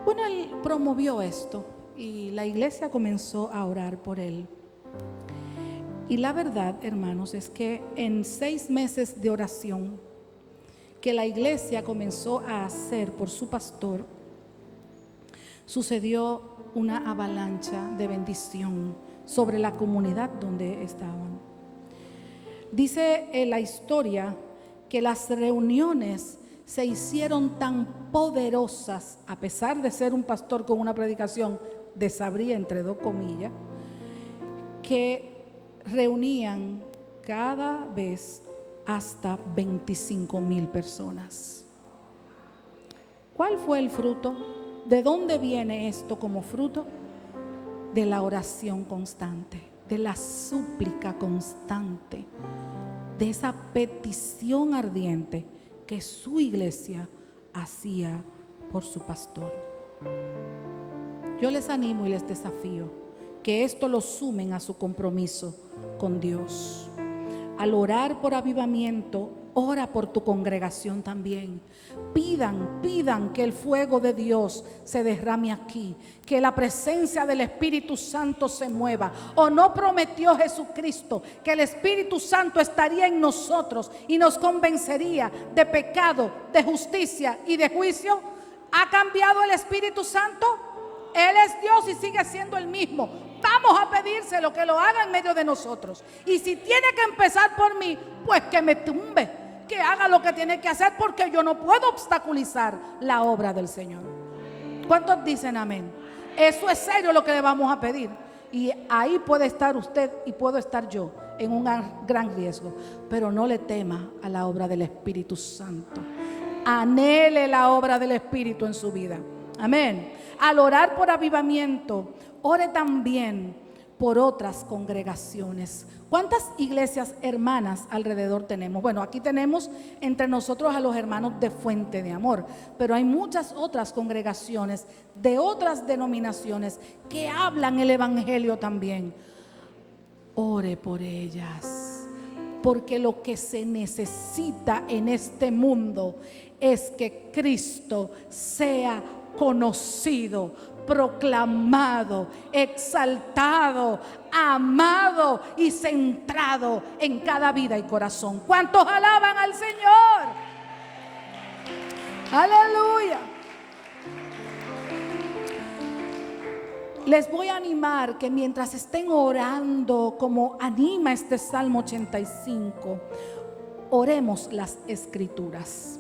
Bueno, él promovió esto y la iglesia comenzó a orar por él. Y la verdad, hermanos, es que en 6 meses de oración que la iglesia comenzó a hacer por su pastor, sucedió una avalancha de bendición sobre la comunidad donde estaban. Dice la historia que las reuniones se hicieron tan poderosas, a pesar de ser un pastor con una predicación desabrida entre dos comillas, que reunían cada vez hasta 25,000 personas. ¿Cuál fue el fruto? ¿De dónde viene esto como fruto? De la oración constante, de la súplica constante, de esa petición ardiente que su iglesia hacía por su pastor. Yo les animo y les desafío que esto lo sumen a su compromiso con Dios. Al orar por avivamiento, ora por tu congregación también. Pidan que el fuego de Dios se derrame aquí, que la presencia del Espíritu Santo se mueva. ¿O no prometió Jesucristo que el Espíritu Santo estaría en nosotros y nos convencería de pecado, de justicia y de juicio? ¿Ha cambiado el Espíritu Santo? Él es Dios y sigue siendo el mismo. Vamos a pedírselo, que lo haga en medio de nosotros. Y si tiene que empezar por mí, pues que me tumbe, que haga lo que tiene que hacer, porque yo no puedo obstaculizar la obra del Señor. ¿Cuántos dicen amén? Eso es serio lo que le vamos a pedir. Y ahí puede estar usted y puedo estar yo en un gran riesgo. Pero no le tema a la obra del Espíritu Santo. Anhele la obra del Espíritu en su vida. Amén. Al orar por avivamiento, ore también por otras congregaciones. ¿Cuántas iglesias hermanas alrededor tenemos? Bueno, aquí tenemos entre nosotros a los hermanos de Fuente de Amor, pero hay muchas otras congregaciones de otras denominaciones que hablan el evangelio también. Ore por ellas, porque lo que se necesita en este mundo es que Cristo sea conocido, proclamado, exaltado, amado y centrado en cada vida y corazón. ¿Cuántos alaban al Señor? Aleluya. Les voy a animar que mientras estén orando, como anima este Salmo 85, oremos las Escrituras.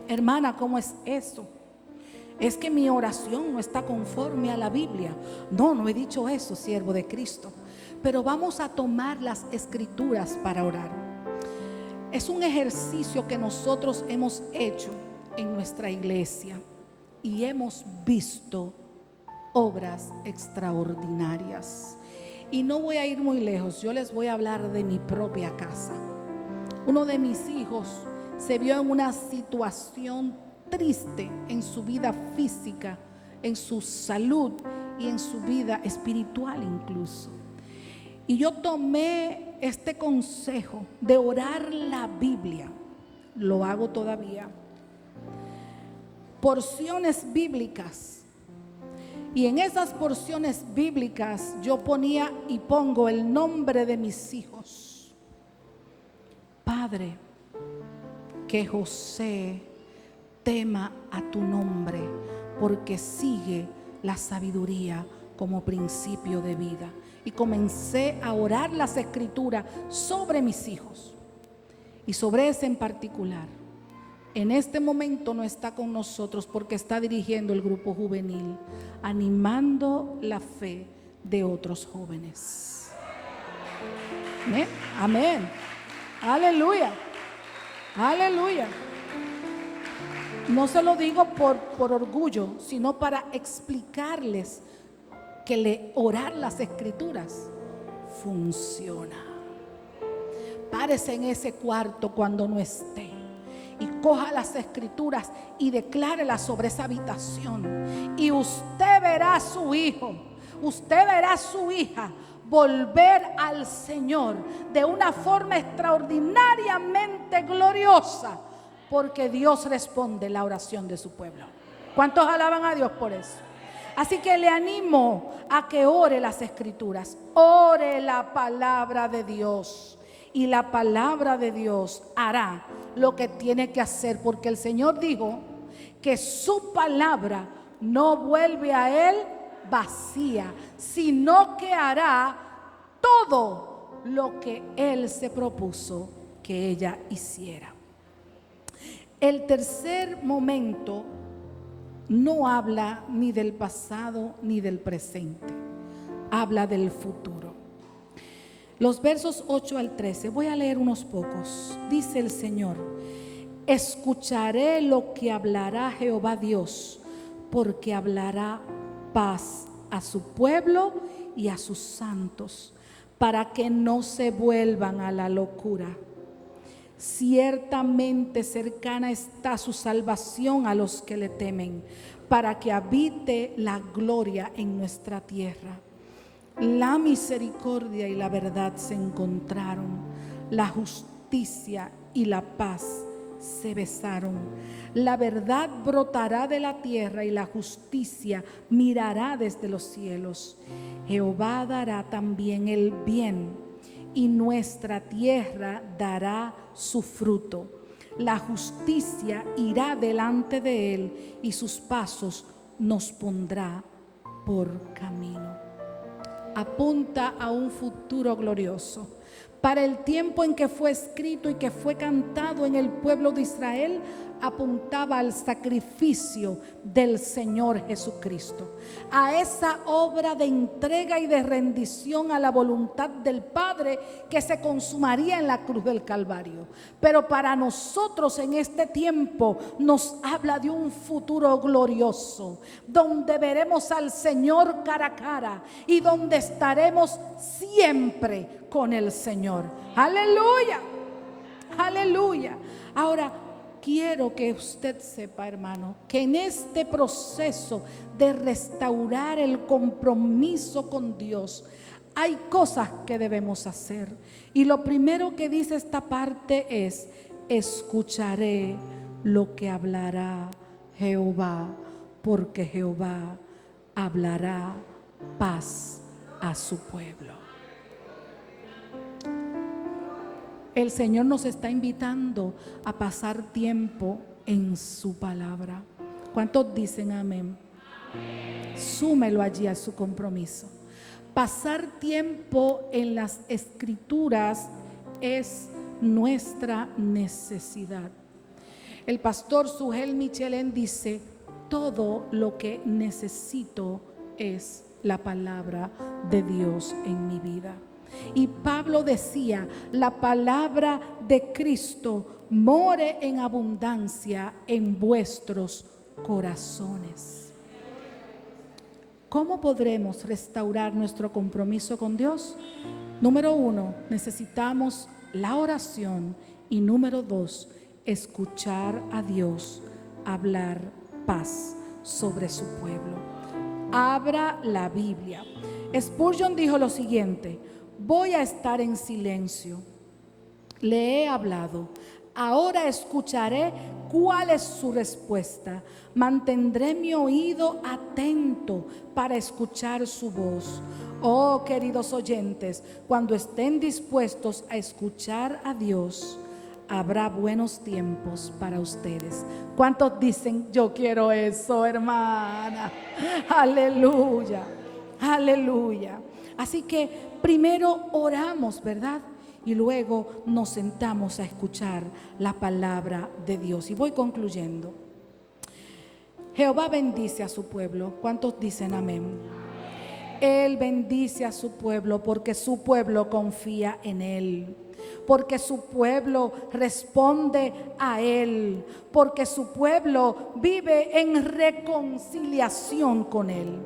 Hermana, ¿cómo es eso? Es que mi oración no está conforme a la Biblia. No he dicho eso, siervo de Cristo. Pero vamos a tomar las Escrituras para orar. Es un ejercicio que nosotros hemos hecho en nuestra iglesia y hemos visto obras extraordinarias. Y no voy a ir muy lejos, yo les voy a hablar de mi propia casa. Uno de mis hijos se vio en una situación triste en su vida física, en su salud y en su vida espiritual incluso. Y yo tomé este consejo de orar la Biblia, lo hago todavía, porciones bíblicas, y en esas porciones bíblicas yo ponía y pongo el nombre de mis hijos. Padre, que José tema a tu nombre, porque sigue la sabiduría como principio de vida. Y comencé a orar las Escrituras sobre mis hijos y sobre ese en particular. En este momento no está con nosotros porque está dirigiendo el grupo juvenil, animando la fe de otros jóvenes. Amén. Amén. Aleluya. Aleluya. No se lo digo por orgullo, sino para explicarles que orar las Escrituras funciona. Párese en ese cuarto cuando no esté y coja las Escrituras y declárelas sobre esa habitación. Y usted verá a su hijo, usted verá a su hija volver al Señor de una forma extraordinariamente gloriosa, porque Dios responde la oración de su pueblo. ¿Cuántos alaban a Dios por eso? Así que le animo a que ore las Escrituras, ore la palabra de Dios y la palabra de Dios hará lo que tiene que hacer, porque el Señor dijo que su palabra no vuelve a Él vacía, sino que hará todo lo que Él se propuso que ella hiciera. El tercer momento no habla ni del pasado ni del presente, habla del futuro. Los versos 8 al 13, voy a leer unos pocos. Dice el Señor: escucharé lo que hablará Jehová Dios, porque hablará paz a su pueblo y a sus santos, para que no se vuelvan a la locura. Ciertamente cercana está su salvación a los que le temen, para que habite la gloria en nuestra tierra. La misericordia y la verdad se encontraron, la justicia y la paz se besaron. La verdad brotará de la tierra y la justicia mirará desde los cielos. Jehová dará también el bien y nuestra tierra dará su fruto. La justicia irá delante de él y sus pasos nos pondrá por camino. Apunta a un futuro glorioso. Para el tiempo en que fue escrito y que fue cantado en el pueblo de Israel, apuntaba al sacrificio del Señor Jesucristo, a esa obra de entrega y de rendición a la voluntad del Padre que se consumaría en la cruz del Calvario. Pero para nosotros en este tiempo nos habla de un futuro glorioso, donde veremos al Señor cara a cara y donde estaremos siempre con el Señor. Aleluya, aleluya. Ahora, quiero que usted sepa, hermano, que en este proceso de restaurar el compromiso con Dios, hay cosas que debemos hacer. Y lo primero que dice esta parte es: escucharé lo que hablará Jehová, porque Jehová hablará paz a su pueblo. El Señor nos está invitando a pasar tiempo en su palabra. ¿Cuántos dicen amén? Súmelo allí a su compromiso. Pasar tiempo en las Escrituras es nuestra necesidad. El pastor Sugel Michelén dice: todo lo que necesito es la palabra de Dios en mi vida. Y Pablo decía: la palabra de Cristo more en abundancia en vuestros corazones. ¿Cómo podremos restaurar nuestro compromiso con Dios? Número 1, necesitamos la oración. Y número 2, escuchar a Dios hablar paz sobre su pueblo. Abra la Biblia. Spurgeon dijo lo siguiente: voy a estar en silencio. Le he hablado. Ahora escucharé cuál es su respuesta. Mantendré mi oído atento para escuchar su voz. Oh, queridos oyentes, cuando estén dispuestos a escuchar a Dios, habrá buenos tiempos para ustedes. ¿Cuántos dicen: yo quiero eso, hermana? Aleluya, aleluya. Así que primero oramos, ¿verdad? Y luego nos sentamos a escuchar la palabra de Dios. Y voy concluyendo. Jehová bendice a su pueblo. ¿Cuántos dicen amén? Él bendice a su pueblo porque su pueblo confía en Él, porque su pueblo responde a Él, porque su pueblo vive en reconciliación con Él.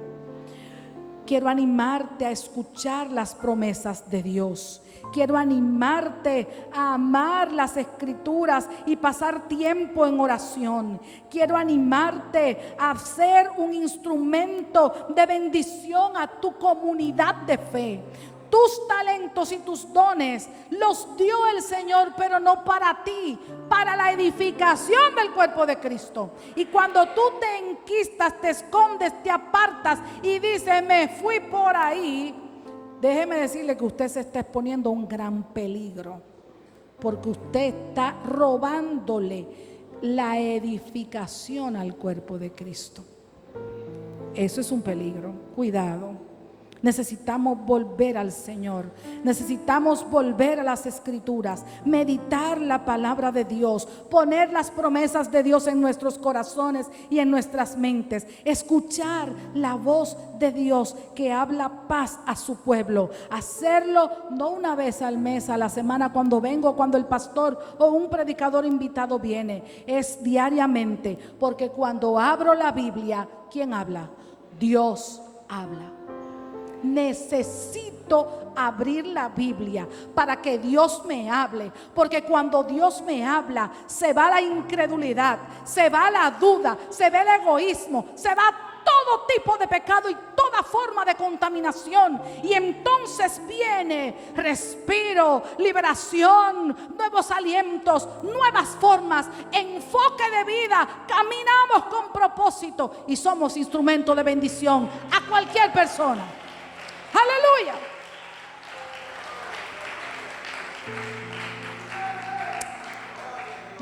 Quiero animarte a escuchar las promesas de Dios. Quiero animarte a amar las Escrituras y pasar tiempo en oración. Quiero animarte a ser un instrumento de bendición a tu comunidad de fe. Tus talentos y tus dones los dio el Señor, pero no para ti, para la edificación del cuerpo de Cristo. Y cuando tú te enquistas, te escondes, te apartas y dices: me fui por ahí, déjeme decirle que usted se está exponiendo a un gran peligro. porque usted está robándole la edificación al cuerpo de Cristo. Eso es un peligro. Cuidado. Necesitamos volver al Señor. Necesitamos volver a las Escrituras, meditar la palabra de Dios, poner las promesas de Dios en nuestros corazones y en nuestras mentes, escuchar la voz de Dios que habla paz a su pueblo. Hacerlo no una vez al mes, a la semana, cuando vengo, cuando el pastor o un predicador invitado viene. Es diariamente, porque cuando abro la Biblia, ¿quién habla? Dios habla. Necesito abrir la Biblia para que Dios me hable, porque cuando Dios me habla, se va la incredulidad, se va la duda, se va el egoísmo, se va todo tipo de pecado y toda forma de contaminación. Y entonces viene respiro, liberación, nuevos alientos, nuevas formas, enfoque de vida. Caminamos con propósito y somos instrumento de bendición a cualquier persona. Aleluya.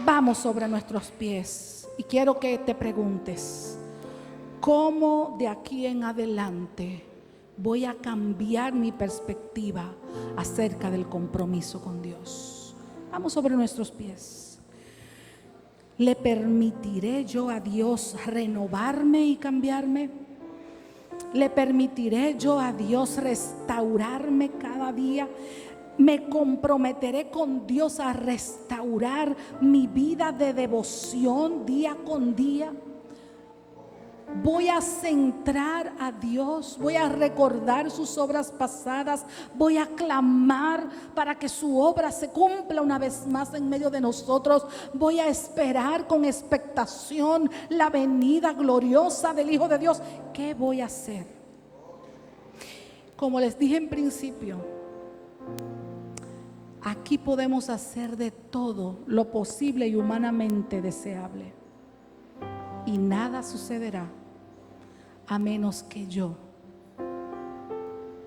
Vamos sobre nuestros pies y quiero que te preguntes: ¿cómo de aquí en adelante voy a cambiar mi perspectiva acerca del compromiso con Dios? Vamos sobre nuestros pies. ¿Le permitiré yo a Dios renovarme y cambiarme? ¿Le permitiré yo a Dios restaurarme cada día? ¿Me comprometeré con Dios a restaurar mi vida de devoción día con día? Voy a centrar a Dios, voy a recordar sus obras pasadas, voy a clamar para que su obra se cumpla una vez más en medio de nosotros. Voy a esperar con expectación la venida gloriosa del Hijo de Dios. ¿Qué voy a hacer? Como les dije en principio, aquí podemos hacer de todo lo posible y humanamente deseable, y nada sucederá a menos que yo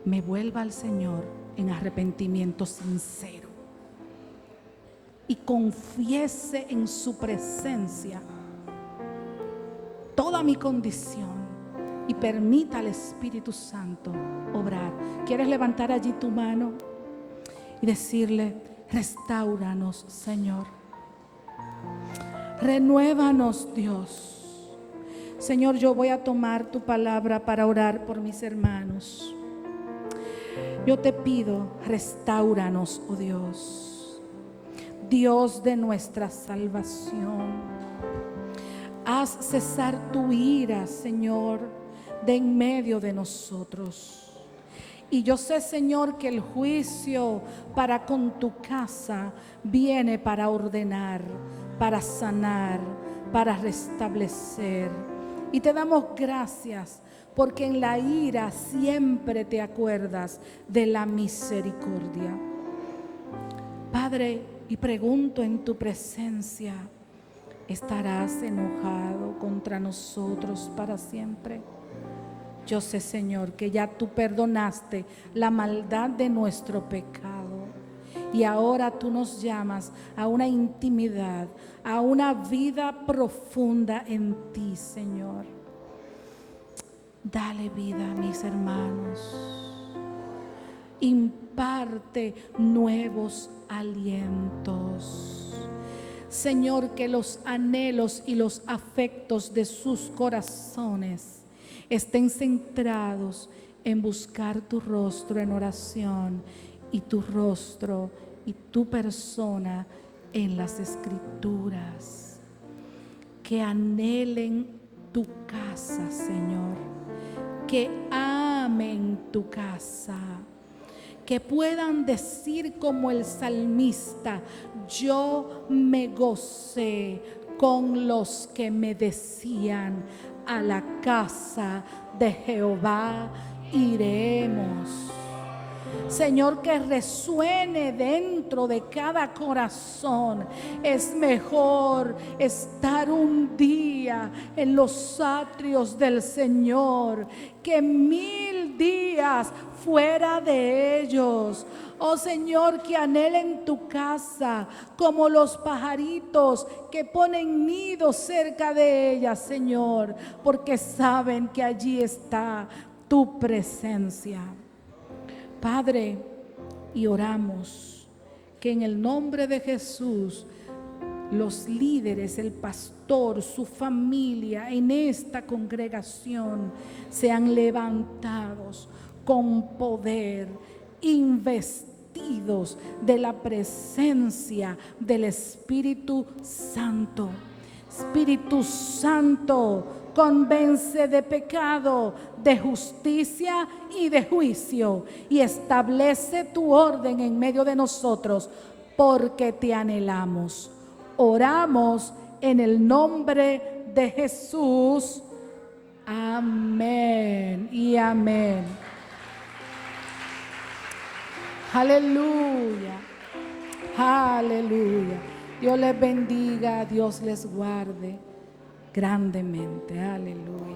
me vuelva al Señor en arrepentimiento sincero y confiese en su presencia toda mi condición y permita al Espíritu Santo obrar. ¿Quieres levantar allí tu mano y decirle: restáuranos, Señor? Renuévanos, Dios. Señor, yo voy a tomar tu palabra para orar por mis hermanos. Yo te pido, restáuranos, oh Dios, Dios de nuestra salvación. Haz cesar tu ira, Señor, de en medio de nosotros. Y yo sé, Señor, que el juicio para con tu casa viene para ordenar, para sanar, para restablecer. Y te damos gracias porque en la ira siempre te acuerdas de la misericordia. Padre, y pregunto en tu presencia: ¿estarás enojado contra nosotros para siempre? Yo sé, Señor, que ya tú perdonaste la maldad de nuestro pecado. Y ahora tú nos llamas a una intimidad, a una vida profunda en ti, Señor. Dale vida a mis hermanos. Imparte nuevos alientos. Señor, que los anhelos y los afectos de sus corazones estén centrados en buscar tu rostro en oración, y tu rostro y tu persona en las Escrituras. Que anhelen tu casa, Señor. Que amen tu casa. Que puedan decir como el salmista: yo me gocé con los que me decían, a la casa de Jehová iremos. Señor, que resuene dentro de cada corazón: es mejor estar un día en los atrios del Señor que 1000 días fuera de ellos. Oh Señor, que anhelen tu casa como los pajaritos que ponen nidos cerca de ella, Señor, porque saben que allí está tu presencia. Padre, y oramos que en el nombre de Jesús los líderes, el pastor, su familia en esta congregación sean levantados con poder, investidos de la presencia del Espíritu Santo. Espíritu Santo, convence de pecado, de justicia y de juicio, y establece tu orden en medio de nosotros, porque te anhelamos. Oramos en el nombre de Jesús. Amén y amén. Aleluya. Aleluya. Dios les bendiga, Dios les guarde grandemente. Aleluya.